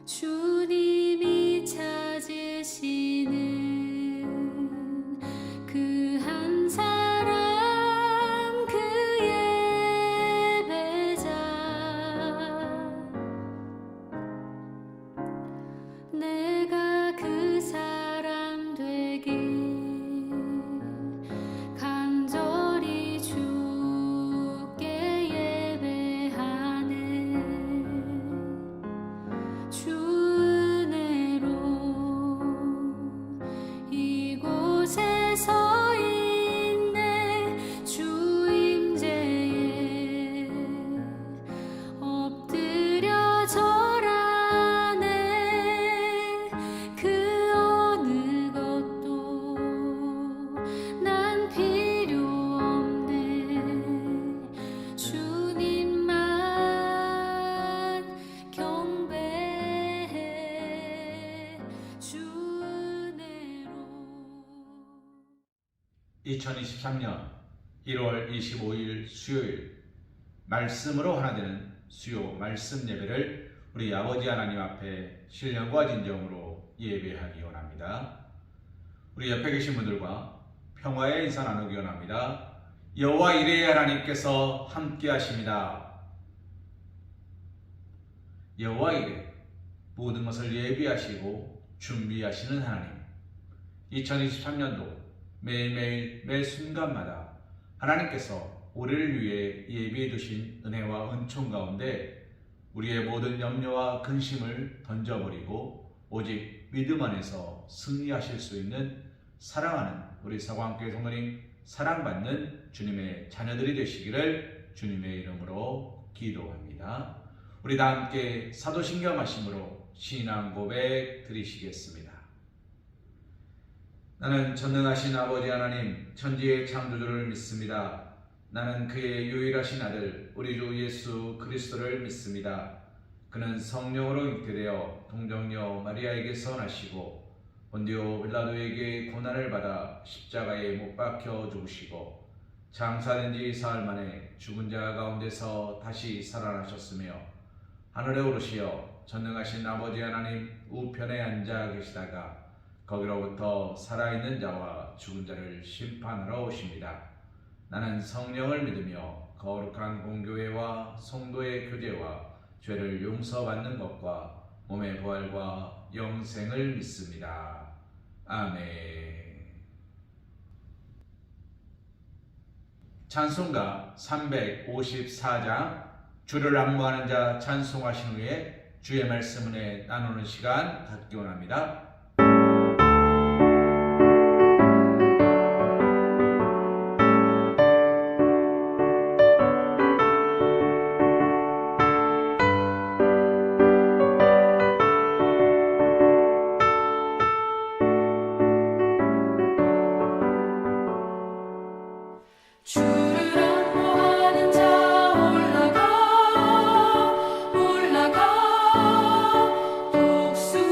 주님이 찾으시는 그 한 사람, 그 예배자, 내가 그 사람 되길 간절히 주께 예배하네. 주 은혜로 이곳에 서 있네. 주 임재에 엎드려 절하네. 그 어느 것도 난 필요 없네. 주님만 경배해. 주 은혜로. 2023년 1월 25일 수요일 말씀으로 하나 되는 수요 말씀 예배를 우리 아버지 하나님 앞에 신령과 진정으로 예배하기 원합니다. 우리 옆에 계신 분들과 평화의 인사 나누기 원합니다. 여호와 이레의 하나님께서 함께 하십니다. 여호와 이레, 모든 것을 예비하시고 준비하시는 하나님. 2023년도 매일매일 매 순간마다 하나님께서 우리를 위해 예비해 두신 은혜와 은총 가운데 우리의 모든 염려와 근심을 던져버리고 오직 믿음 안에서 승리하실 수 있는 사랑하는 우리 서광교회 성도님, 사랑받는 주님의 자녀들이 되시기를 주님의 이름으로 기도합니다. 우리 다 함께 사도신경 말씀으로 신앙 고백 드리시겠습니다. 나는 전능하신 아버지 하나님, 천지의 창조주를 믿습니다. 나는 그의 유일하신 아들 우리 주 예수 그리스도를 믿습니다. 그는 성령으로 잉태되어 동정녀 마리아에게서 나시고 본디오 빌라도에게 고난을 받아 십자가에 못 박혀 죽으시고 장사된 지 사흘 만에 죽은 자 가운데서 다시 살아나셨으며 하늘에 오르시어 전능하신 아버지 하나님 우편에 앉아 계시다가 거기로부터 살아있는 자와 죽은 자를 심판하러 오십니다. 나는 성령을 믿으며 거룩한 공교회와 성도의 교제와 죄를 용서받는 것과 몸의 부활과 영생을 믿습니다. 아멘. 찬송가 354장 주를 앙모하는 자 찬송하신 후에 주의 말씀 은혜 나누는 시간 갖기 원합니다. 주를 앙모하는 자 올라가 올라가 독수리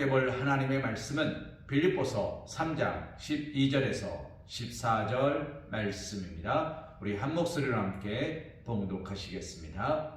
생각해 볼 하나님의 말씀은 빌립보서 3장 12절에서 14절 말씀입니다. 우리 한 목소리로 함께 봉독하시겠습니다.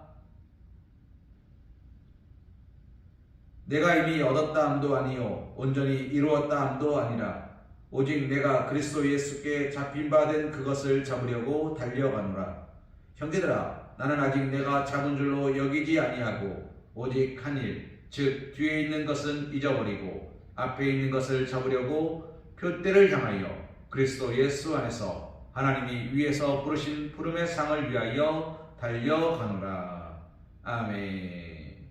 내가 이미 얻었다 함도 아니요 온전히 이루었다 함도 아니라 오직 내가 그리스도 예수께 잡힌 바 된 그것을 잡으려고 달려가노라. 형제들아, 나는 아직 내가 잡은 줄로 여기지 아니하고 오직 한 일, 즉 뒤에 있는 것은 잊어버리고 앞에 있는 것을 잡으려고 표대를 향하여 그리스도 예수 안에서 하나님이 위에서 부르신 부름의 상을 위하여 달려가노라. 아멘.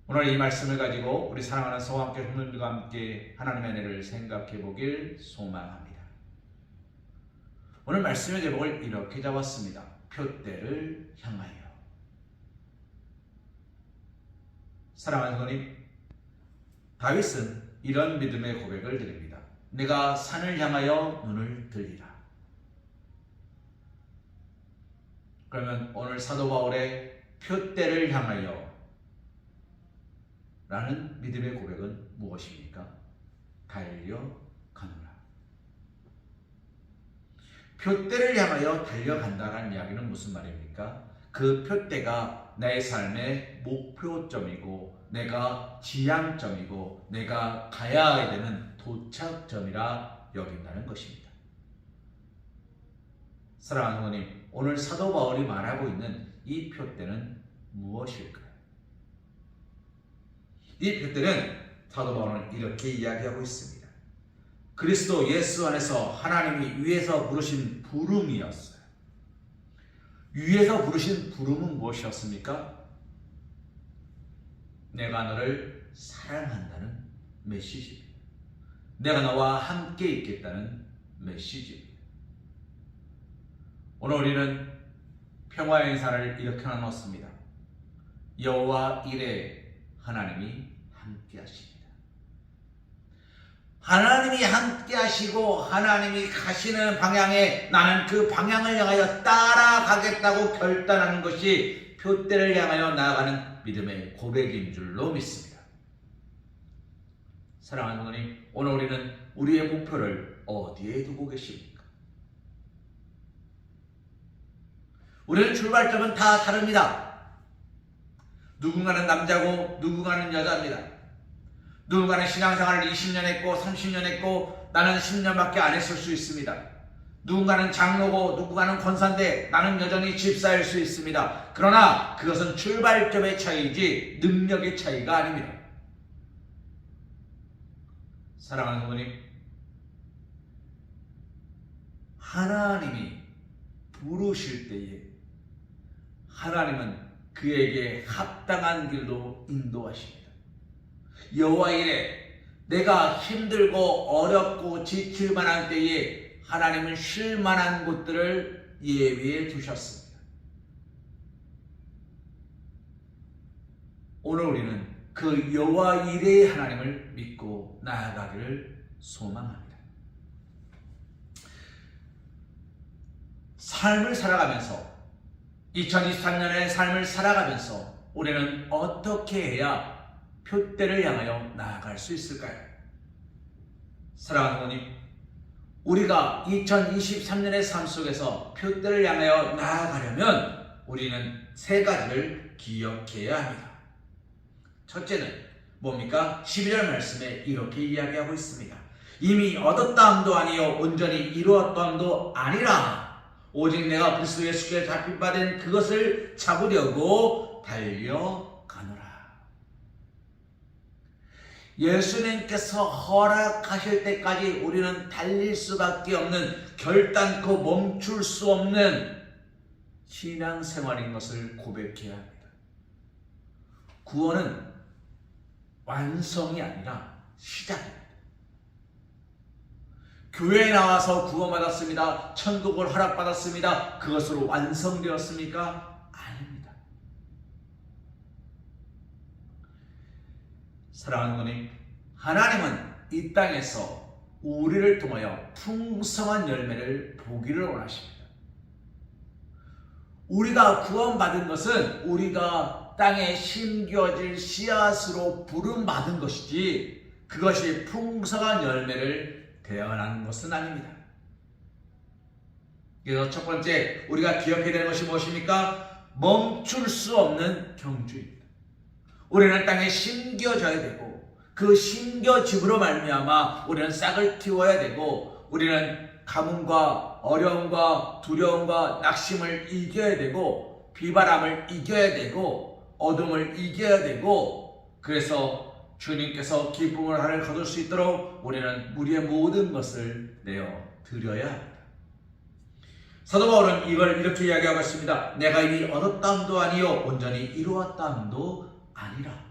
오늘 이 말씀을 가지고 우리 사랑하는 성함께 형님들과 함께 하나님의 은혜를 생각해 보길 소망합니다. 오늘 말씀의 제목을 이렇게 잡았습니다. 표대를 향하여. 사랑하는 성도님, 다윗은 이런 믿음의 고백을 드립니다. 내가 산을 향하여 눈을 들리라. 그러면 오늘 사도 바울의 표대를 향하여 라는 믿음의 고백은 무엇입니까? 달려가노라. 표대를 향하여 달려간다는 이야기는 무슨 말입니까? 그 표대가 내 삶의 목표점이고 내가 지향점이고 내가 가야 되는 도착점이라 여긴다는 것입니다. 사랑하는 성도님, 오늘 사도 바울이 말하고 있는 이 표대는 무엇일까요? 이 표대는 사도 바울은 이렇게 이야기하고 있습니다. 그리스도 예수 안에서 하나님이 위에서 부르신 부름이었어요. 위에서 부르신 부름은 무엇이었습니까? 내가 너를 사랑한다는 메시지입니다. 내가 너와 함께 있겠다는 메시지입니다. 오늘 우리는 평화의 인사를 이렇게 나눴습니다. 여호와 이레, 하나님이 함께 하십니다. 하나님이 함께 하시고 하나님이 가시는 방향에 나는 그 방향을 향하여 따라가겠다고 결단하는 것이 표대를 향하여 나아가는 믿음의 고백인 줄로 믿습니다. 사랑하는 성도님, 오늘 우리는 우리의 목표를 어디에 두고 계십니까? 우리는 출발점은 다 다릅니다. 누군가는 남자고 누군가는 여자입니다. 누군가는 신앙생활을 20년 했고 30년 했고 나는 10년밖에 안 했을 수 있습니다. 누군가는 장로고 누군가는 권사인데 나는 여전히 집사일 수 있습니다. 그러나 그것은 출발점의 차이지 능력의 차이가 아닙니다. 사랑하는 성도님, 하나님이 부르실 때에 하나님은 그에게 합당한 길로 인도하십니다. 여호와 이레, 내가 힘들고 어렵고 지칠 만한 때에 하나님은 쉴 만한 곳들을 예비해 두셨습니다. 오늘 우리는 그 여호와 이레의 하나님을 믿고 나아가기를 소망합니다. 삶을 살아가면서 2023년의 삶을 살아가면서 우리는 어떻게 해야 표대를 향하여 나아갈 수 있을까요? 사랑하는 성도님, 우리가 2023년의 삶 속에서 표대를 향하여 나아가려면 우리는 세 가지를 기억해야 합니다. 첫째는 뭡니까? 12절 말씀에 이렇게 이야기하고 있습니다. 이미 얻었다 함도 아니요 온전히 이루었다 함도 아니라 오직 내가 그리스도 예수께 잡힌 바 된 그것을 잡으려고 달려가노라. 예수님께서 허락하실 때까지 우리는 달릴 수밖에 없는 결단코 멈출 수 없는 신앙생활인 것을 고백해야 합니다. 구원은 완성이 아니라 시작입니다. 교회에 나와서 구원받았습니다. 천국을 허락받았습니다. 그것으로 완성되었습니까? 아닙니다. 사랑하는 분이, 하나님은 이 땅에서 우리를 통하여 풍성한 열매를 보기를 원하십니다. 우리가 구원받은 것은 우리가 땅에 심겨질 씨앗으로 부름받은 것이지 그것이 풍성한 열매를 대언하는 것은 아닙니다. 그래서 첫 번째 우리가 기억해야 되는 것이 무엇입니까? 멈출 수 없는 경주입니다. 우리는 땅에 심겨져야 되고 그 심겨짐으로 말미암아 우리는 싹을 틔워야 되고 우리는 가뭄과 어려움과 두려움과 낙심을 이겨야 되고 비바람을 이겨야 되고 어둠을 이겨야 되고 그래서 주님께서 기쁨을 하늘 거둘 수 있도록 우리는 우리의 모든 것을 내어 드려야 합니다. 사도 바울은 이걸 이렇게 이야기하고 있습니다. 내가 이미 얻었다함도 아니요 온전히 이루었다함도 아니라.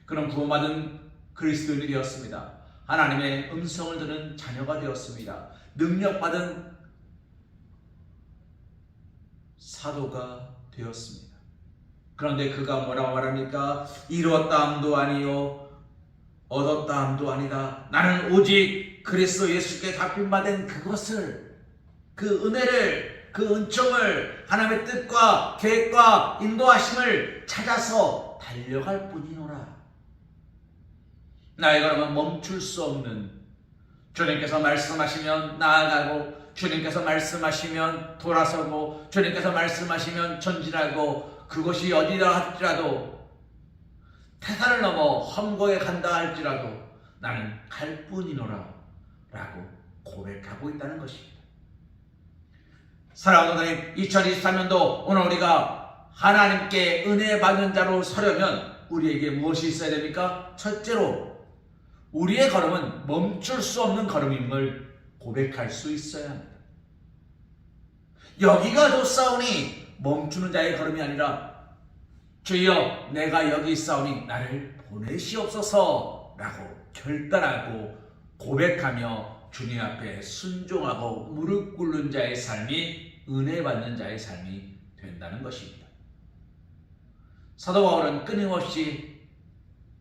그는 구원받은 그리스도인이 되었습니다. 하나님의 음성을 듣는 자녀가 되었습니다. 능력받은 사도가 되었습니다. 그런데 그가 뭐라고 말합니까? 이루었다함도 아니요 얻었다함도 아니다. 나는 오직 그리스도 예수께 답임받은 그것을, 그 은혜를, 그 은총을, 하나님의 뜻과 계획과 인도하심을 찾아서 달려갈 뿐이노라. 나의 걸음은 멈출 수 없는, 주님께서 말씀하시면 나아가고 주님께서 말씀하시면 돌아서고 주님께서 말씀하시면 전진하고 그것이 어디라 할지라도 태산을 넘어 험고에 간다 할지라도 나는 갈 뿐이노라 라고 고백하고 있다는 것입니다. 사랑하는 하나님, 2023년도 오늘 우리가 하나님께 은혜 받는 자로 서려면 우리에게 무엇이 있어야 됩니까? 첫째로 우리의 걸음은 멈출 수 없는 걸음임을 고백할 수 있어야 합니다. 여기가 좋사오니 멈추는 자의 걸음이 아니라 주여 내가 여기 있사오니 나를 보내시옵소서 라고 결단하고 고백하며 주님 앞에 순종하고 무릎 꿇는 자의 삶이 은혜 받는 자의 삶이 된다는 것입니다. 사도 바울은 끊임없이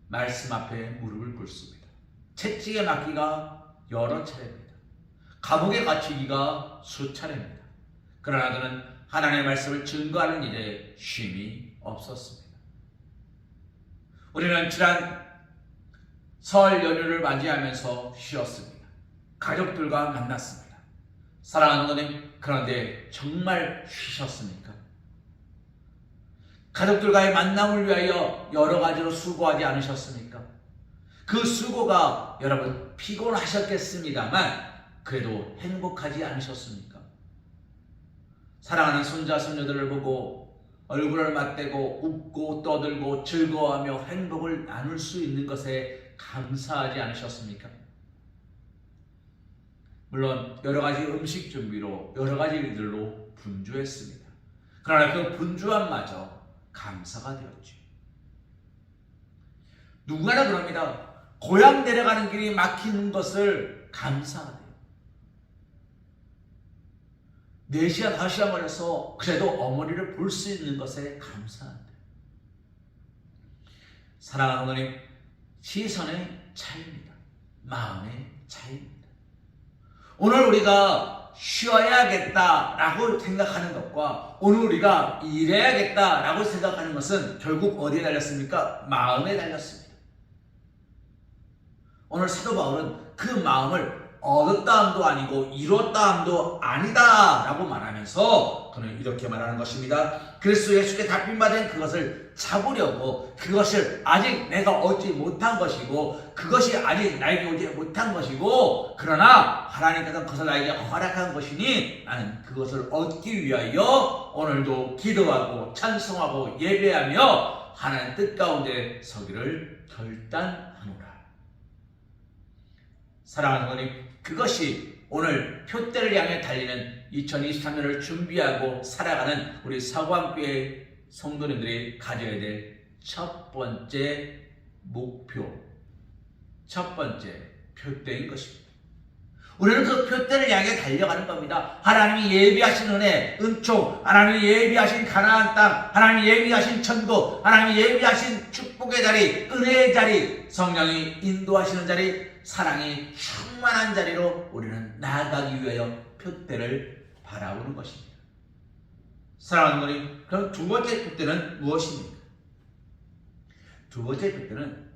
말씀 앞에 무릎을 꿇습니다. 채찍에 맞기가 여러 차례입니다. 감옥에 갇히기가 수차례입니다. 그러나 그는 하나님의 말씀을 증거하는 일에 쉼이 없었습니다. 우리는 지난 설 연휴를 맞이하면서 쉬었습니다. 가족들과 만났습니다. 사랑하는 하나님, 그런데 정말 쉬셨습니까? 가족들과의 만남을 위하여 여러 가지로 수고하지 않으셨습니까? 그 수고가 여러분 피곤하셨겠습니다만 그래도 행복하지 않으셨습니까? 사랑하는 손자 손녀들을 보고 얼굴을 맞대고 웃고 떠들고 즐거워하며 행복을 나눌 수 있는 것에 감사하지 않으셨습니까? 물론 여러 가지 음식 준비로 여러 가지 일들로 분주했습니다. 그러나 그 분주함마저 감사가 되었죠. 누구나 그럽니다. 고향 내려가는 길이 막히는 것을 감사하대요. 4시간, 5시간 걸려서 그래도 어머니를 볼 수 있는 것에 감사한대요. 사랑하는 하나님, 시선의 차이입니다. 마음의 차이입니다. 오늘 우리가 쉬어야겠다라고 생각하는 것과 오늘 우리가 일해야겠다라고 생각하는 것은 결국 어디에 달렸습니까? 마음에 달렸습니다. 오늘 사도 바울은 그 마음을 얻었다함도 아니고 이뤘다함도 아니다 라고 말하면서 그는 이렇게 말하는 것입니다. 그리스도 예수께 답임받은 그것을 잡으려고, 그것을 아직 내가 얻지 못한 것이고 그것이 아직 나에게 오지 못한 것이고 그러나 하나님께서 그것을 나에게 허락한 것이니 나는 그것을 얻기 위하여 오늘도 기도하고 찬송하고 예배하며 하나님 뜻 가운데 서기를 결단하노라. 사랑하는 하나님, 그것이 오늘 표대를 향해 달리는 2023년을 준비하고 살아가는 우리 사관교회 성도님들이 가져야 될 첫 번째 목표, 첫 번째 표대인 것입니다. 우리는 그 표대를 향해 달려가는 겁니다. 하나님이 예비하신 은혜, 은총, 하나님이 예비하신 가나안 땅, 하나님이 예비하신 천국, 하나님이 예비하신 축복의 자리, 은혜의 자리, 성령이 인도하시는 자리, 사랑이 충만한 자리로 우리는 나아가기 위하여 표대를 바라보는 것입니다. 사랑하는 분이, 그럼 두 번째 잣대는 무엇입니까? 두 번째 잣대는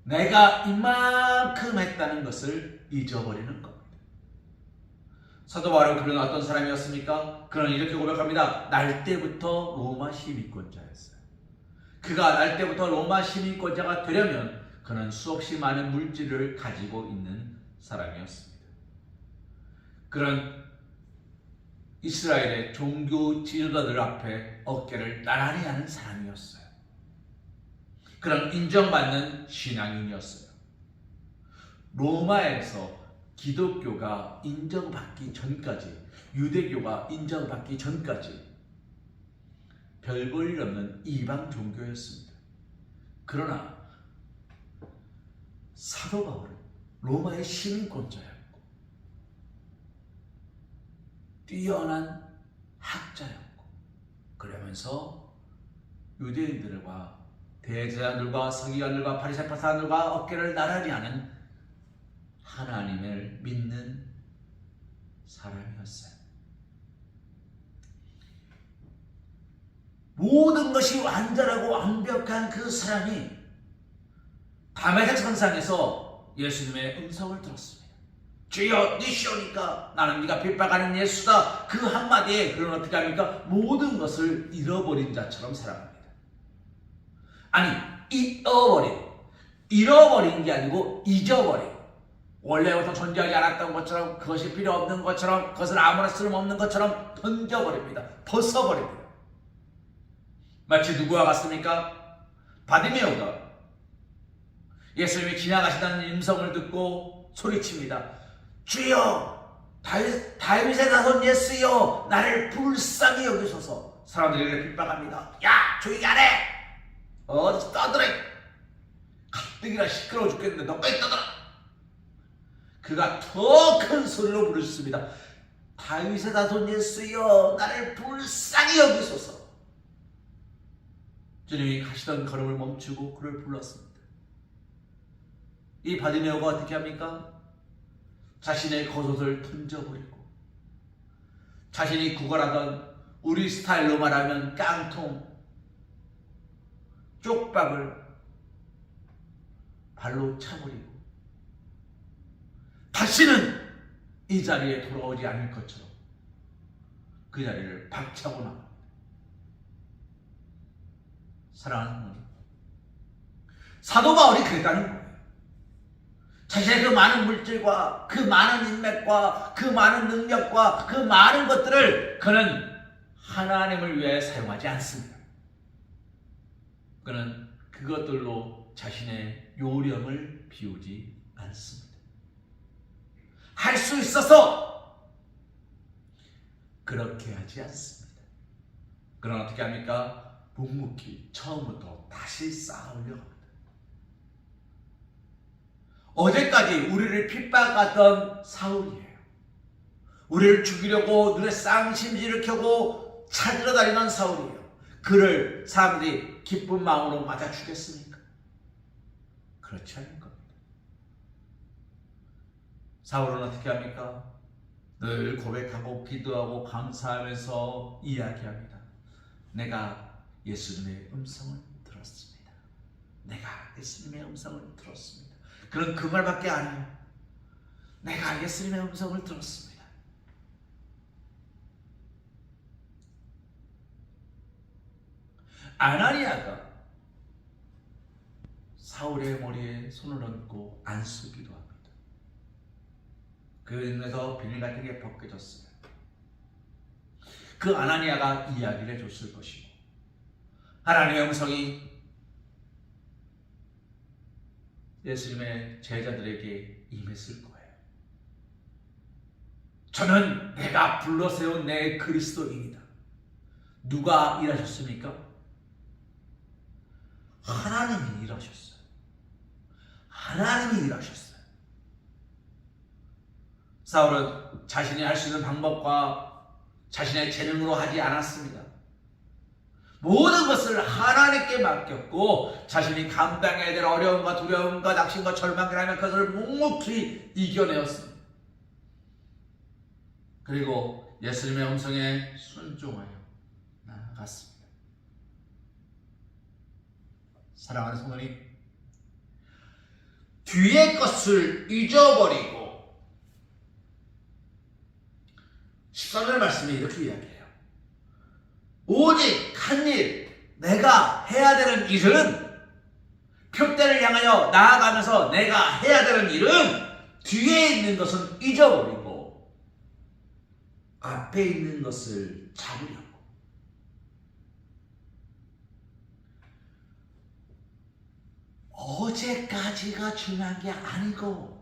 내가 이만큼 했다는 것을 잊어버리는 겁니다. 사도 바울은 그런 어떤 사람이었습니까? 그는 이렇게 고백합니다. 날 때부터 로마 시민권자였어요. 그가 날 때부터 로마 시민권자가 되려면 그는 수없이 많은 물질을 가지고 있는 사람이었습니다. 그런 이스라엘의 종교 지도자들 앞에 어깨를 나란히 하는 사람이었어요. 그런 인정받는 신앙인이었어요. 로마에서 기독교가 인정받기 전까지, 유대교가 인정받기 전까지 별 볼 일 없는 이방 종교였습니다. 그러나 사도 바울은 로마의 시민권자였고 뛰어난 학자였고, 그러면서 유대인들과 대제사장들과 서기관들과 바리새 파사들과 어깨를 나란히 하는 하나님을 믿는 사람이었어요. 모든 것이 완전하고 완벽한 그 사람이 다메섹 산상에서 예수님의 음성을 들었습니다. 주여, 니시오니까 나는 네가 핍박하는 예수다. 그 한마디에 그는 어떻게 합니까? 모든 것을 잃어버린 자처럼 살아갑니다. 아니, 잃어버린 게 아니고 잊어버린, 원래부터 존재하지 않았던 것처럼, 그것이 필요 없는 것처럼, 그것을 아무나 쓸모없는 것처럼 던져버립니다. 벗어버립니다. 마치 누구와 같습니까? 바디메오가 예수님이 지나가시다는 음성을 듣고 소리칩니다. 주여, 다윗의 자손 예수여, 나를 불쌍히 여기소서. 사람들이 핍박합니다. 야, 조용히 안 해! 어디서 떠들어! 가뜩이나 시끄러워 죽겠는데 너까지 떠들어! 그가 더 큰 소리로 부르셨습니다. 다윗의 자손 예수여, 나를 불쌍히 여기소서. 주님이 가시던 걸음을 멈추고 그를 불렀습니다. 이 바디메오가 어떻게 합니까? 자신의 겉옷을 던져버리고, 자신이 구걸하던, 우리 스타일로 말하면 깡통, 쪽박을 발로 차버리고 다시는 이 자리에 돌아오지 않을 것처럼 그 자리를 박차고 나갑니다. 사랑하는 분들, 사도 바울이 그랬다는 거예요. 자신의 그 많은 물질과 그 많은 인맥과 그 많은 능력과 그 많은 것들을 그는 하나님을 위해 사용하지 않습니다. 그는 그것들로 자신의 요령을 비우지 않습니다. 할 수 있어서 그렇게 하지 않습니다. 그러나 어떻게 합니까? 묵묵히 처음부터 다시 쌓아올려 갑니다. 어제까지 우리를 핍박하던 사울이에요. 우리를 죽이려고 눈에 쌍심지를 켜고 찾으러 다니던 사울이에요. 그를 사람들이 기쁜 마음으로 맞아 주겠습니까? 그렇지 않을 겁니다. 사울은 어떻게 합니까? 늘 고백하고 기도하고 감사하면서 이야기합니다. 내가 예수님의 음성을 들었습니다. 내가 예수님의 음성을 들었습니다. 그런 그 말밖에 안 해요. 내가 예수님의 음성을 들었습니다. 아나니아가 사울의 머리에 손을 얹고 안수기도 합니다. 그 눈에서 비늘 같은 게 벗겨졌어요. 그 아나니아가 이야기를 해줬을 것이고, 하나님의 음성이 예수님의 제자들에게 임했을 거예요. 저는 내가 불러세운 내 그리스도인이다. 누가 일하셨습니까? 하나님이 일하셨어요. 하나님이 일하셨어요. 사울은 자신이 할 수 있는 방법과 자신의 재능으로 하지 않았습니다. 모든 것을 하나님께 맡겼고, 자신이 감당해야 될 어려움과 두려움과 낙심과 절망이라면 그것을 묵묵히 이겨내었습니다. 그리고 예수님의 음성에 순종하여 같습니다. 사랑하는 성도님, 뒤의 것을 잊어버리고 13절 말씀이 이렇게 이야기해요. 오직 한 일, 내가 해야 되는 일은, 표대를 향하여 나아가면서 내가 해야 되는 일은 뒤에 있는 것은 잊어버리고 앞에 있는 것을 잡으려고. 어제까지가 중요한 게 아니고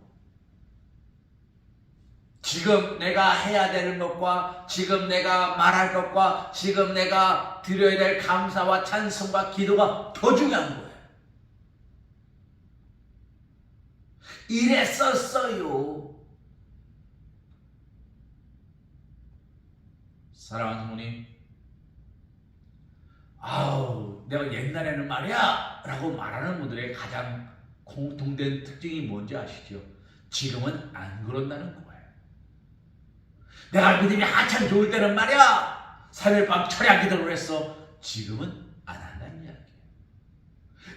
지금 내가 해야 되는 것과 지금 내가 말할 것과 지금 내가 드려야 될 감사와 찬송과 기도가 더 중요한 거예요. 이랬었어요. 사랑하는 성도님, 아우 내가 옛날에는 말이야 라고 말하는 분들의 가장 공통된 특징이 뭔지 아시죠? 지금은 안 그런다는 거예요. 내가 믿음이 한참 좋을 때는 말이야 3일 밤 철야 기도를 했어. 지금은 안 한다는 이야기예요.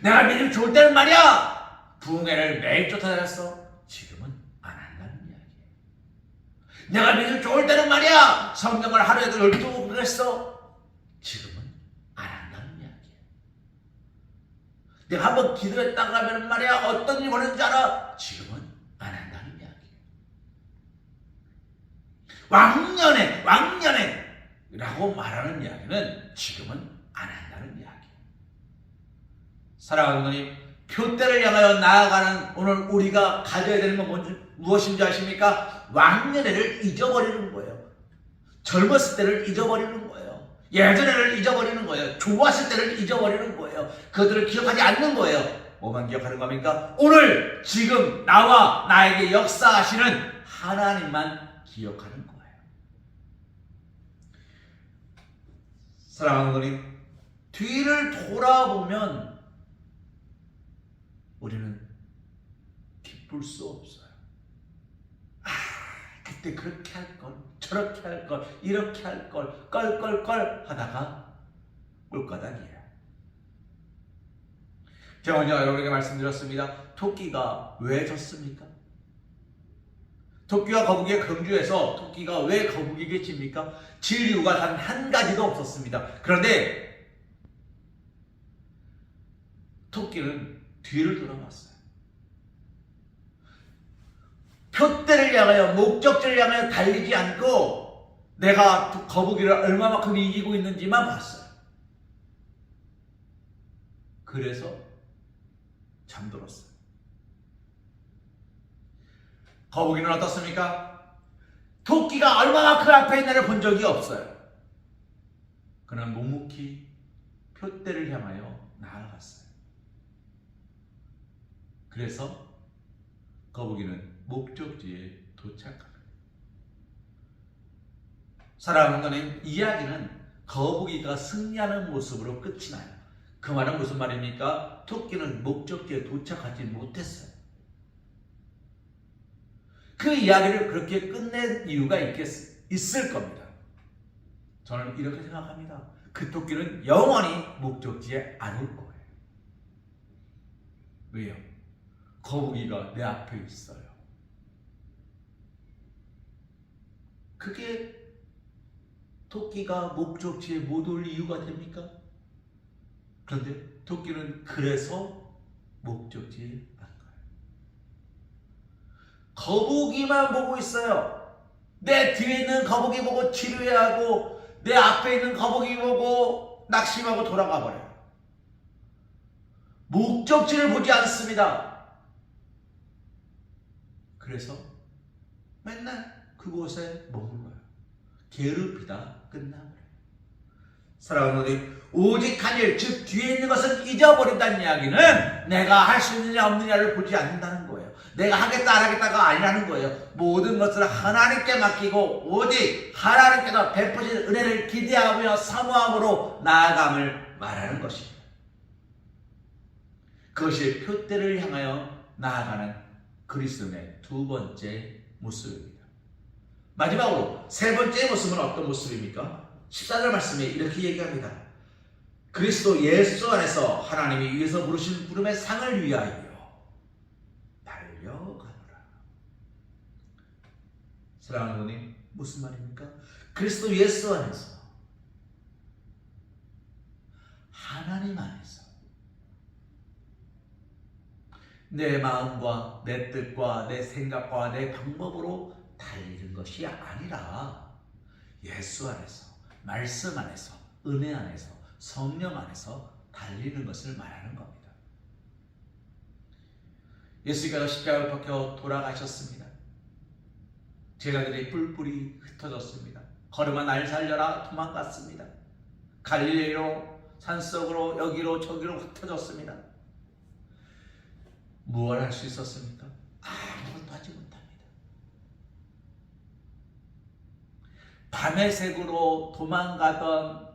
내가 믿음이 좋을 때는 말이야 부흥회를 매일 쫓아다녔어. 지금은 안 한다는 이야기예요. 내가 믿음이 좋을 때는 말이야 성경을 하루에도 12번 했어. 지금은 안 한다는 이야기예요. 내가 한번 기도했다가 하면 말이야 어떤 일이 벌어지는지 알아. 지금은 안 한다는 이야기예요. 왕년에 라고 말하는 이야기는 지금은 안 한다는 이야기예요. 사랑하는 하나님, 표대를 향하여 나아가는 오늘 우리가 가져야 되는 건 무엇인지 아십니까? 왕년에를 잊어버리는 거예요. 젊었을 때를 잊어버리는 거예요. 예전에를 잊어버리는 거예요. 좋았을 때를 잊어버리는 거예요. 그들을 기억하지 않는 거예요. 뭐만 기억하는 겁니까? 오늘 지금 나와 나에게 역사하시는 하나님만 기억하는 거예요. 사랑하는 하나님, 뒤를 돌아보면 우리는 기쁠 수 없어요. 그때 그렇게 할 걸, 저렇게 할 걸, 이렇게 할 걸, 껄껄껄 하다가 꼴까닥이에요. 제가 먼저 여러분에게 말씀드렸습니다. 토끼가 왜 졌습니까? 토끼와 거북이의 경주에서 토끼가 왜 거북이에게 집니까? 질 이유가 단 한 가지도 없었습니다. 그런데 토끼는 뒤를 돌아봤어요. 표대를 향하여 목적지를 향하여 달리지 않고 내가 거북이를 얼마만큼 이기고 있는지만 봤어요. 그래서 잠들었어요. 거북이는 어떻습니까? 토끼가 얼마만큼 앞에 있는지를 본 적이 없어요. 그는 묵묵히 표대를 향하여 나아갔어요. 그래서 거북이는 목적지에 도착합니다. 사랑하는 하나님, 이야기는 거북이가 승리하는 모습으로 끝이 나요. 그 말은 무슨 말입니까? 토끼는 목적지에 도착하지 못했어요. 그 이야기를 그렇게 끝낸 이유가 있을 겁니다. 저는 이렇게 생각합니다. 그 토끼는 영원히 목적지에 안 올 거예요. 왜요? 거북이가 내 앞에 있어요. 그게 토끼가 목적지에 못 올 이유가 됩니까? 그런데 토끼는 그래서 목적지에 안 가요. 거북이만 보고 있어요. 내 뒤에 있는 거북이 보고 지루해하고 내 앞에 있는 거북이 보고 낙심하고 돌아가 버려요. 목적지를 보지 않습니다. 그래서 맨날 그곳에 머물러요. 게으르피다 끝나버려요. 사랑하는 하나님, 오직 한 일, 즉 뒤에 있는 것을 잊어버린다는 이야기는 내가 할 수 있느냐 없느냐를 보지 않는다는 거예요. 내가 하겠다 안 하겠다가 아니라는 거예요. 모든 것을 하나님께 맡기고 오직 하나님께서 베푸신 은혜를 기대하며 사모함으로 나아감을 말하는 것입니다. 그것이 표대를 향하여 나아가는 그리스도인의 두 번째 모습입니다. 마지막으로 세 번째 모습은 어떤 모습입니까? 14절 말씀에 이렇게 얘기합니다. 그리스도 예수 안에서 하나님이 위에서 부르신 부름의 상을 위하여 달려가노라. 사랑하는 분님, 무슨 말입니까? 그리스도 예수 안에서, 하나님 안에서 내 마음과 내 뜻과 내 생각과 내 방법으로 달리는 것이 아니라 예수 안에서, 말씀 안에서, 은혜 안에서, 성령 안에서 달리는 것을 말하는 겁니다. 예수께서 십자가를 벗겨 돌아가셨습니다. 제자들이 뿔뿔이 흩어졌습니다. 걸음아 날 살려라 도망갔습니다. 갈릴리로, 산속으로, 여기로 저기로 흩어졌습니다. 무엇을 할 수 있었습니까? 아무것도 하지 못합니다. 밤의 색으로 도망가던,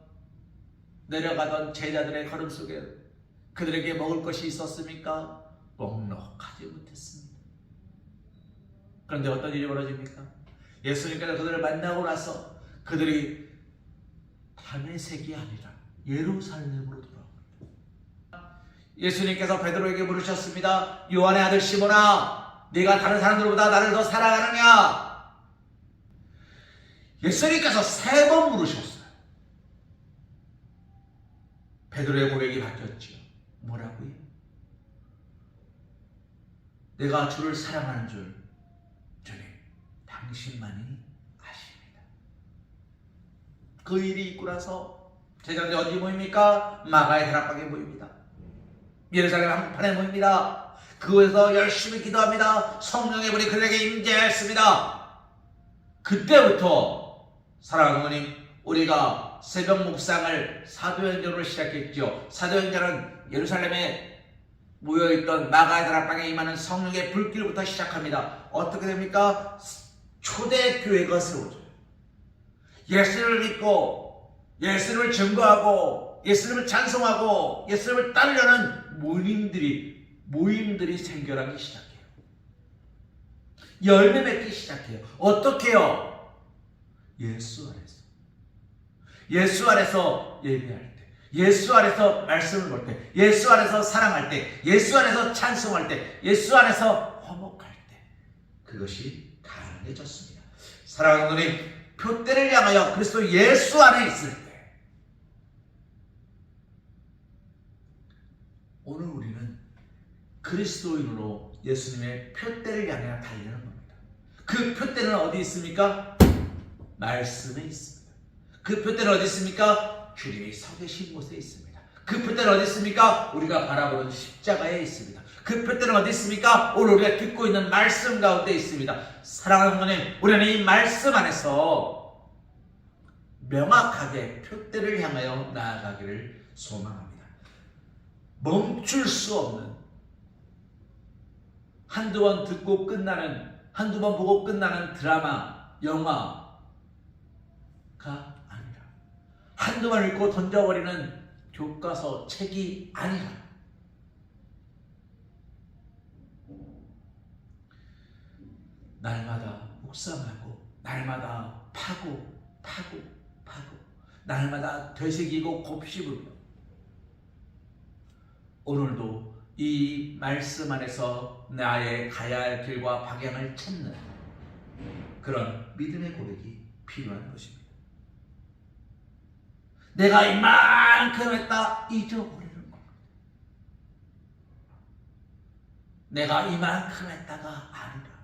내려가던 제자들의 걸음 속에 그들에게 먹을 것이 있었습니까? 먹먹하지 못했습니다. 그런데 어떤 일이 벌어집니까? 예수님께서 그들을 만나고 나서 그들이 밤의 색이 아니라 예루살렘으로 돌아옵니다. 예수님께서 베드로에게 물으셨습니다. 요한의 아들 시몬아, 네가 다른 사람들보다 나를 더 사랑하느냐? 예수님께서 3번 물으셨어요. 베드로의 고백이 바뀌었지요. 뭐라고요? 내가 주를 사랑하는 줄 주님 당신만이 아십니다. 그 일이 있고 나서 제자들이 어디 모입니까? 마가의 다락방에 모입니다. 예루살렘 한복판에 모입니다. 그곳에서 열심히 기도합니다. 성령의 불이 그들에게 임재했습니다. 그때부터 사랑하는 어머님, 우리가 새벽 묵상을 사도행전으로 시작했죠. 사도행전은 예루살렘에 모여있던 마가의 다락방에 임하는 성령의 불길부터 시작합니다. 어떻게 됩니까? 초대교회가 세워져요. 예수님을 믿고 예수님을 증거하고 예수님을 찬송하고 예수님을 따르려는 모임들이 생겨나기 시작해요. 열매 맺기 시작해요. 어떻게 해요? 예수 안에서. 예수 안에서 예배할 때, 예수 안에서 말씀을 볼 때, 예수 안에서 사랑할 때, 예수 안에서 찬송할 때, 예수 안에서 화목할 때, 그것이 가능해졌습니다. 사랑하는 누님, 표대를 향하여 그리스도 예수 안에 있을 때, 오늘 우리는 그리스도인으로 예수님의 표대를 향해 달리는 겁니다. 그 표대는 어디 있습니까? 말씀에 있습니다. 그 표대는 어디 있습니까? 주님이 서 계신 곳에 있습니다. 그 표대는 어디 있습니까? 우리가 바라보는 십자가에 있습니다. 그 표대는 어디 있습니까? 오늘 우리가 듣고 있는 말씀 가운데 있습니다. 사랑하는 하나님, 우리는 이 말씀 안에서 명확하게 표대를 향하여 나아가기를 소망합니다. 멈출 수 없는, 한두 번 듣고 끝나는, 한두 번 보고 끝나는 드라마, 영화가 아니라, 한두 번 읽고 던져버리는 교과서 책이 아니라, 날마다 묵상하고 날마다 파고 날마다 되새기고 곱씹으며 오늘도 이 말씀 안에서 나의 가야 할 길과 방향을 찾는 그런 믿음의 고백이 필요한 것입니다. 내가 이만큼 했다 잊어버리는 겁니다. 내가 이만큼 했다가 아니라,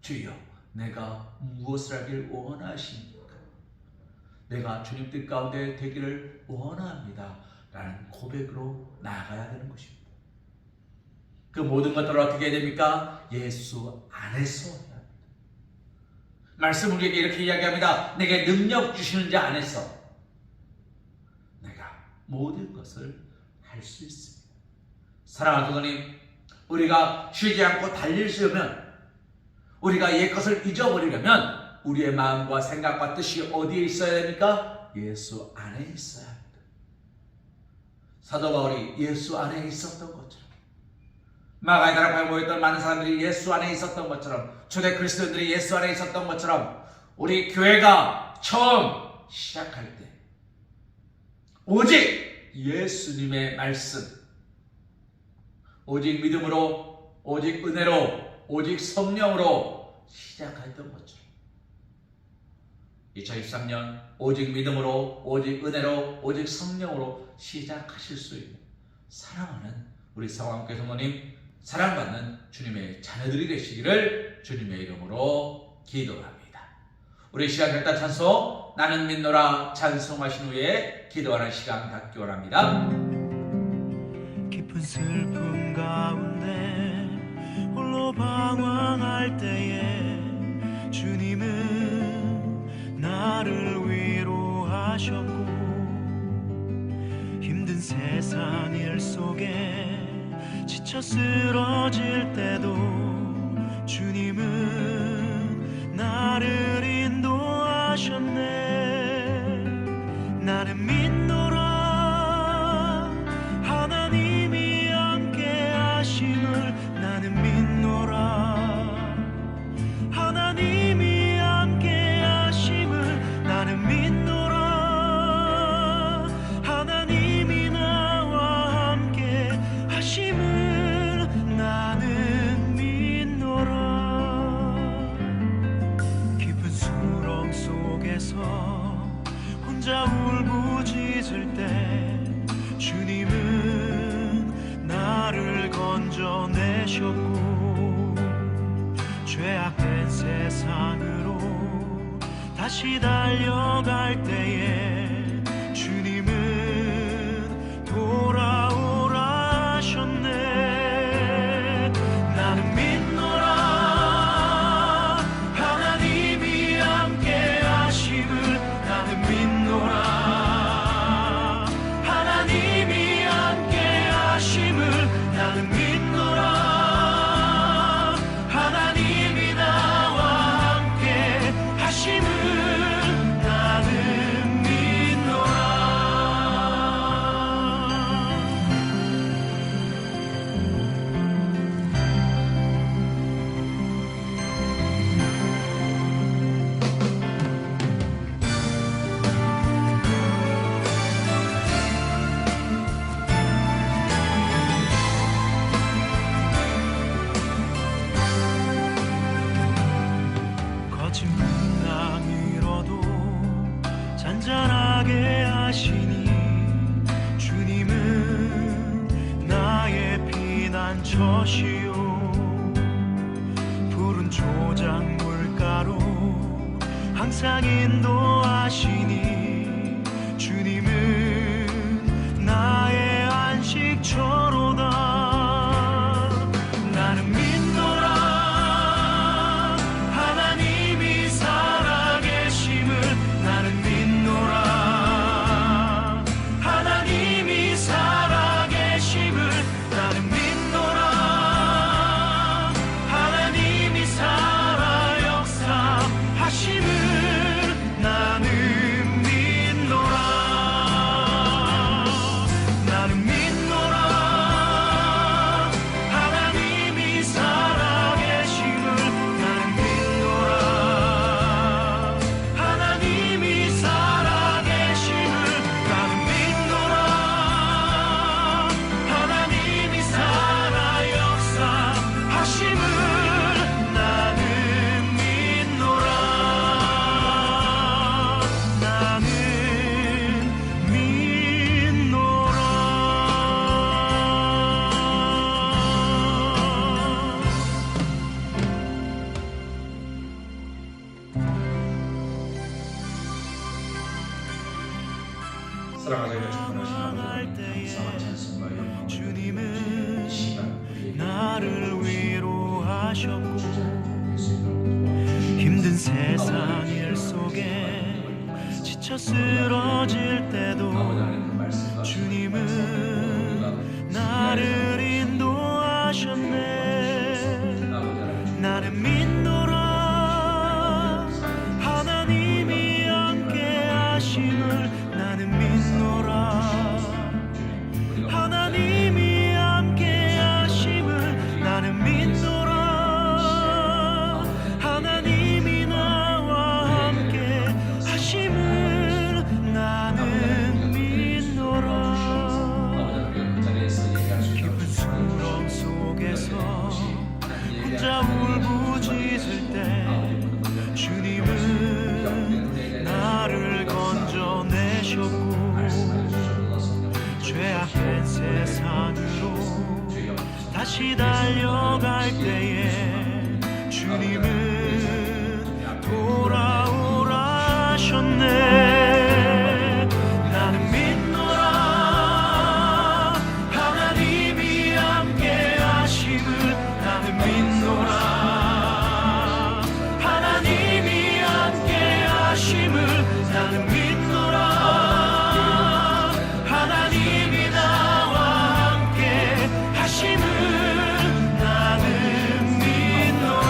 주여 내가 무엇을 하길 원하십니까? 내가 주님 뜻 가운데 되기를 원합니다 라는 고백으로 나아가야 되는 것입니다. 그 모든 것들을 어떻게 해야 됩니까? 예수 안에서 해야 합니다. 말씀 우리에게 이렇게 이야기합니다. 내게 능력 주시는 자 안에서 내가 모든 것을 할 수 있습니다. 사랑하는 주님, 우리가 쉬지 않고 달리려면, 우리가 옛 것을 잊어버리려면 우리의 마음과 생각과 뜻이 어디에 있어야 됩니까? 예수 안에 있어야 합니다. 사도 바울이 예수 안에 있었던 것처럼, 마가의 다락방에 모였던 많은 사람들이 예수 안에 있었던 것처럼, 초대 그리스도인들이 예수 안에 있었던 것처럼, 우리 교회가 처음 시작할 때 오직 예수님의 말씀, 오직 믿음으로, 오직 은혜로, 오직 성령으로 시작했던 것처럼 2023년 오직 믿음으로, 오직 은혜로, 오직 성령으로 시작하실 수 있는 사랑하는 우리 사랑함교회 성도님, 사랑받는 주님의 자녀들이 되시기를 주님의 이름으로 기도합니다. 우리 시간 결단 찬송 나는 믿노라 찬송하신 후에 기도하는 시간 갖기 원합니다. 깊은 슬픔 가운데 홀로 방황할 때에 주님은 나를 위로하셨고, 힘든 세상 일 속에 지쳐 쓰러질 때도 주님은 나를 인도하셨네. 나는 믿노라 하나님이 함께 하심을. 나는 믿노라 하나님이 함께 하심을. 나는 믿노라 하나님이 나와 함께 하심을. 나는 믿노라. 깊은 수렁 속에서 혼자 울부짖을 때 주님은 나를 건져내셨고, 죄악된 세상으로 다시 달려갈 때에 주님은 돌아오라 하셨네. 나는 믿노라 하나님이 함께 하심을. 나는 믿노라 하나님이 함께 하심을. 나는 믿노라 하나님이 나와 함께 하심을. 나는 믿노라. 거친 풍랑이로도 잔잔하게 하시니 주님은 나의 피난처시요. 푸른 초장 물가로 항상 인도하시니 주님은 나의 안식처로다. 나는 믿노라 하나님이 살아계심을. 나는 믿노라 하나님이 살아계심을. 나는 믿노라 하나님이 살아 역사하심을. 나는 믿노라. 나는 믿노라 하나님이 살아계심을. 나는 믿노라 하나님이 살아계심을. 나는 믿노라 하나님이 살아 역사하심을. 나는 믿노라. 나는 믿노라. 사랑하시는 주님하신 아버지 감사와 찬송과 영광을 주님은 이 시간 우리에게 나를 위로하셨고, 주시옵소서. 힘든 세상 일 속에 지쳐 쓰러질 때도 아버지 하나님 그 말씀과 주님은 우리가 나를 인도하셨네. 아버지 하나님 나는 믿노라 하나님이 함께 하심을. 나는 믿노라 하나님이 함께 하심을. 나는 믿노라 하나님이 나와 함께 하심을. 나는 믿노라. 다시 달려갈 때에 주님은 돌아오라 하셨네. 나는 믿노라 하나님이 함께 하심을. 나는 믿노라 하나님이 함께 하심을. 나는 믿노라 하나님이 나와 함께 하심을. 나는 믿노라.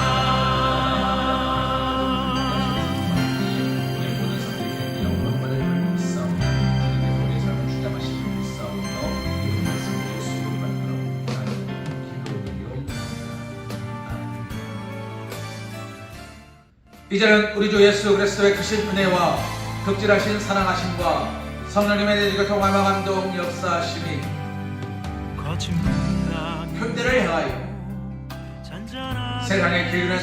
우리 모든 성도들이 영광받을 믿사오며 주님의 우리의 삶을 주장하시는 믿사오며 이런 말씀을 예수로 만들어 나는 기도드리옵나이다. 이제는 우리 주 예수 그리스도의 크신 은혜와 극진하신 사랑하심과 성령님의 내리고 통하며 감동 역사하심이 현대를 향하여 세상의 기준에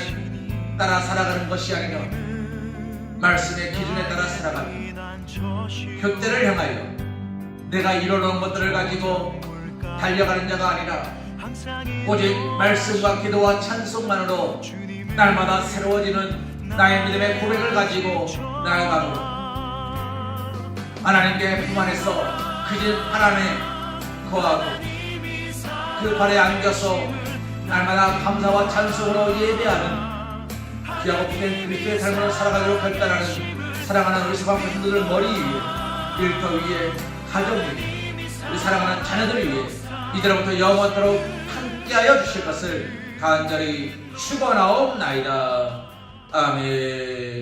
따라 살아가는 것이 아니라 말씀의 기준에 따라 살아가는 현대를 향하여 내가 이뤄놓은 것들을 가지고 달려가는 자가 아니라 오직 말씀과 기도와 찬송만으로 날마다 새로워지는 나의 믿음의 고백을 가지고 나아가고 하나님께 품 안에서 그 집 하나님에 거하고 그 발에 안겨서 날마다 감사와 찬송으로 예배하는 귀하고 복된 그리스도의 삶으로 살아가도록 결단하는 사랑하는 우리 서방 성도들 머리 위에, 일터 위에, 가정 위에, 우리 사랑하는 자녀들 위에 이제로부터 영원토록 함께하여 주실 것을 간절히 축원하옵나이다. 아멘.